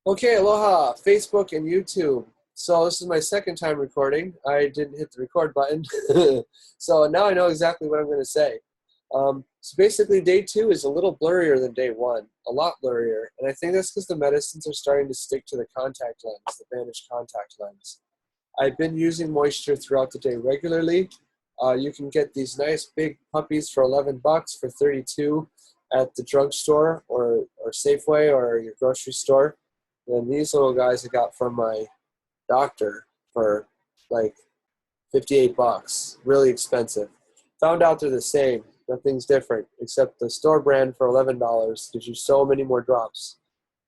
Okay, aloha, Facebook and YouTube. So this is my second time recording. I didn't hit the record button. So now I know exactly what I'm going to say. So basically day 2 is a little blurrier than day 1, a lot blurrier. And I think that's because the medicines are starting to stick to the contact lens, the bandaged contact lens. I've been using moisture throughout the day regularly. You can get these nice big puppies for 11 bucks for 32 at the drugstore or Safeway or your grocery store. And these little guys I got from my doctor for like 58 bucks, really expensive. Found out they're the same, nothing's different, except the store brand for $11 gives you so many more drops.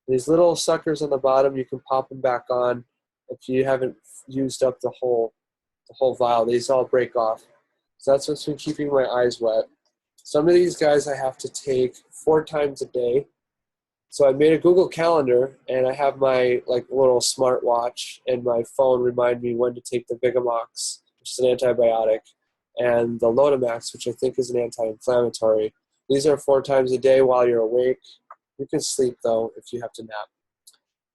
These little suckers on the bottom, you can pop them back on if you haven't used up the whole vial. These all break off. So that's what's been keeping my eyes wet. Some of these guys I have to take 4 times a day. So I made a Google Calendar, and I have my little smartwatch and my phone remind me when to take the Vigamox, which is an antibiotic, and the Lotamax, which I think is an anti-inflammatory. These are 4 times a day while you're awake. You can sleep, though, if you have to nap.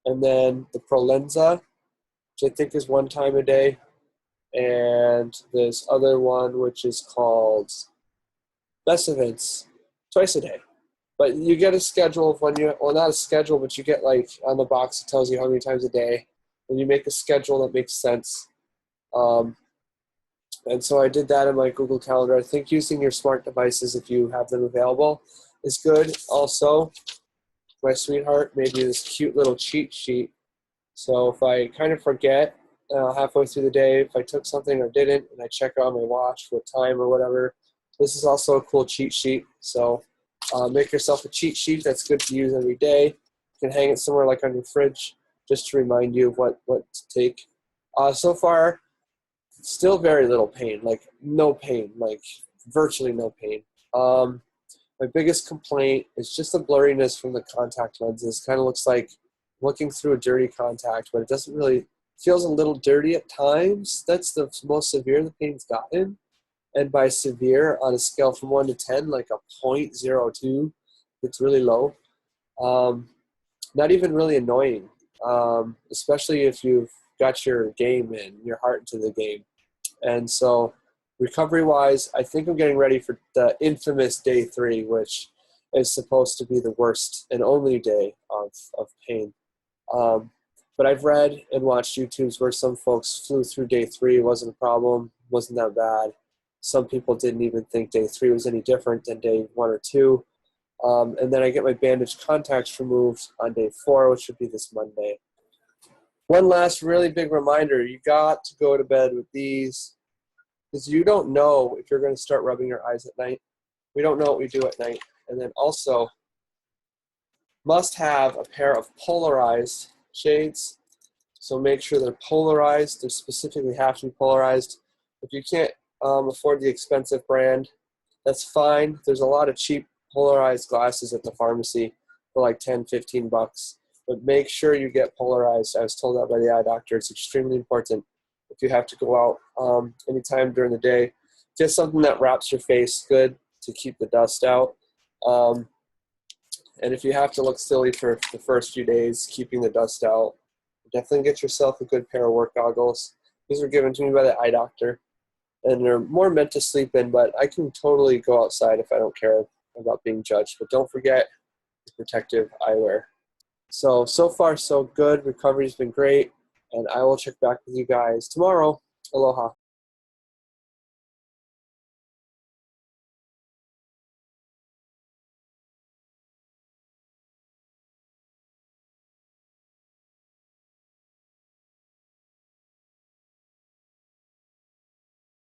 And then the Prolenza, which I think is 1 time a day, and this other one, which is called Besevents, twice a day. But you get a schedule of when you, well, not a schedule, but you get on the box, it tells you how many times a day, and you make a schedule that makes sense. And so I did that in my Google Calendar. I think using your smart devices, if you have them available, is good. Also, my sweetheart made me this cute little cheat sheet. So if I kind of forget halfway through the day, if I took something or didn't, and I check it on my watch what time or whatever, this is also a cool cheat sheet. So make yourself a cheat sheet that's good to use every day. You can hang it somewhere like on your fridge just to remind you of what to take. So far, still very little pain, no pain, virtually no pain. My biggest complaint is just the blurriness from the contact lenses. Kind of looks like looking through a dirty contact, but it doesn't really, feels a little dirty at times. That's the most severe the pain's gotten. And by severe, on a scale from 1 to 10, like a 0.02, it's really low. Not even really annoying, especially if you've got your game in, your heart into the game. And so recovery-wise, I think I'm getting ready for the infamous day 3, which is supposed to be the worst and only day of pain. But I've read and watched YouTubes where some folks flew through day 3, it wasn't a problem, wasn't that bad. Some people didn't even think day 3 was any different than day 1 or 2. And then I get my bandaged contacts removed on day 4, which would be this Monday. One last really big reminder, you got to go to bed with these because you don't know if you're going to start rubbing your eyes at night. We don't know what we do at night. And then also, must have a pair of polarized shades. So make sure they're polarized. They specifically have to be polarized. If you can't afford the expensive brand, that's fine. There's a lot of cheap polarized glasses at the pharmacy for like 10, 15 bucks. But make sure you get polarized. I was told that by the eye doctor. It's extremely important if you have to go out anytime during the day. Just something that wraps your face good to keep the dust out. And if you have to look silly for the first few days, keeping the dust out, definitely get yourself a good pair of work goggles. These were given to me by the eye doctor. And they're more meant to sleep in, but I can totally go outside if I don't care about being judged. But don't forget the protective eyewear. So far so good. Recovery's been great, and I will check back with you guys tomorrow. Aloha.